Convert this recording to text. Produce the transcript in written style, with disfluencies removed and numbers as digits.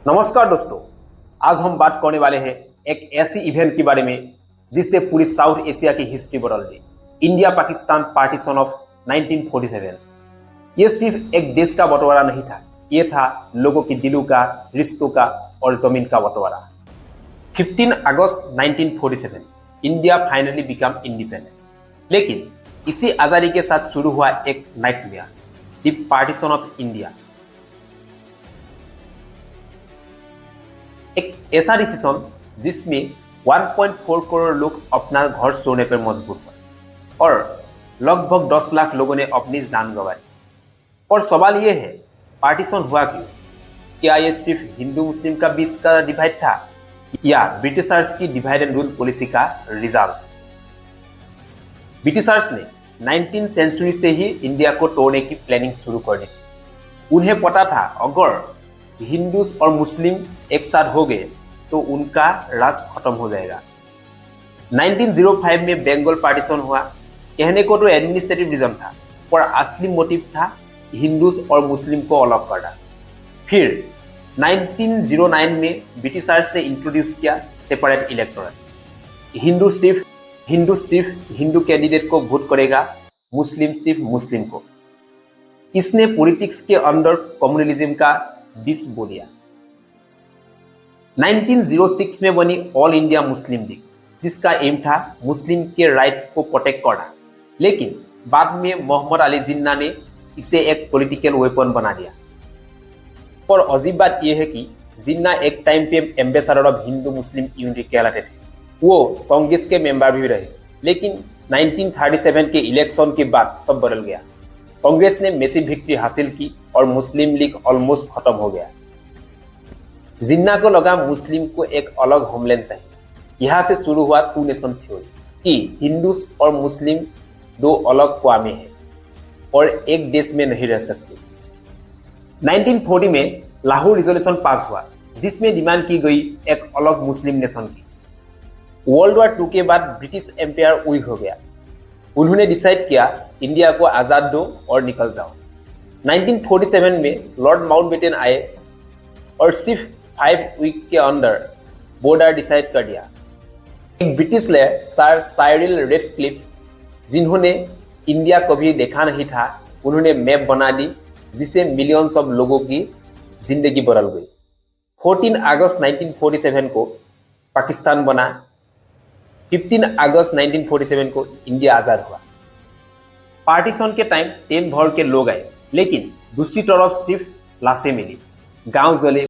नमस्कार दोस्तों, आज हम बात करने वाले हैं एक ऐसी इवेंट के बारे में जिससे पूरी साउथ एशिया की हिस्ट्री बदल दी। India Pakistan partition of 1947। ये सिर्फ एक देश का बंटवारा नहीं था, ये था लोगों की दिलों का, रिश्तों का और जमीन का बंटवारा। 15 अगस्त 1947 इंडिया फाइनली बिकम इंडिपेंडेंट। लेकिन इसी आजादी के साथ शुरू हुआ एक nightmare, the partition of India. एक ऐसा डिसीजन जिसमें 1.4 करोड़ लोग अपना घर छोड़ने पर मजबूर हुए और लगभग 10 लाख लोगों ने अपनी जान गंवाई। और सवाल यह है, पार्टीशन हुआ क्यों? क्या यह सिर्फ हिंदू मुस्लिम का बीच का डिवाइड था या ब्रिटिशर्स की डिवाइड एंड रूल पॉलिसी का रिजल्ट? ब्रिटिशर्स ने 19वीं सेंचुरी से ही इंडिया को तोड़ने की प्लानिंग शुरू कर दी। उन्हें पता था अगर हिंदूस और मुस्लिम एक साथ हो गए तो उनका राज खत्म हो जाएगा। 1905 में बंगाल पार्टीशन हुआ। कहने को तो एडमिनिस्ट्रेटिव रीजन था, पर असली मोटिव था हिंदूस और मुस्लिम को अलग करना। फिर 1909 में ब्रिटिशर्स ने इंट्रोड्यूस किया सेपरेट इलेक्टोरेट। हिंदू सिर्फ हिंदू कैंडिडेट को वोट करेगा, मुस्लिम सिर्फ मुस्लिम को। इसने पॉलिटिक्स के अंदर कम्युनलिज्म का बीज बो दिया। 1906 में बनी ऑल इंडिया मुस्लिम लीग, जिसका एम था मुस्लिम के राइट को प्रोटेक्ट करना। लेकिन बाद में मोहम्मद अली जिन्ना ने इसे एक पॉलिटिकल वेपन बना दिया। पर अजीब बात यह है कि जिन्ना एक टाइम पे ambassador of Hindu Muslim unity कहलाते थे। वो कांग्रेस के मेंबर भी रहे। लेकिन 1937 के इलेक्शन के बाद सब बदल गया। कांग्रेस ने मैसिव विक्ट्री हासिल की और मुस्लिम लीग ऑलमोस्ट खत्म हो गया। जिन्ना को लगा मुस्लिम को एक अलग होमलैंड चाहिए। यहां से शुरू हुआ टू नेशन थ्योरी कि हिंदूस और मुस्लिम दो अलग कौमें हैं और एक देश में नहीं रह सकते। 1940 में लाहौर रिजोल्यूशन पास हुआ, जिसमें डिमांड की गई एक अलग मुस्लिम नेशन की। वर्ल्ड वॉर 2 के बाद ब्रिटिश एम्पायर वीक हो गया। उन्होंने डिसाइड किया इंडिया को आजाद दो और निकल जाओ। 1947 में लॉर्ड माउंटबेटन आए और सिर्फ 5 वीक के अंदर बॉर्डर डिसाइड कर दिया। एक British lawyer sir Cyril Radcliffe, जिन्होंने इंडिया कभी देखा नहीं था, उन्होंने मैप बना दी जिससे मिलियंस ऑफ लोगों की जिंदगी बदल गई। 14 अगस्त 1947 को पाकिस्तान बना। 15 अगस्त 1947 को इंडिया आजाद हुआ। पार्टीशन के टाइम 10 भर के लोग आए, लेकिन दूसरी तरफ सिर्फ लाशें मिली, गांव जले।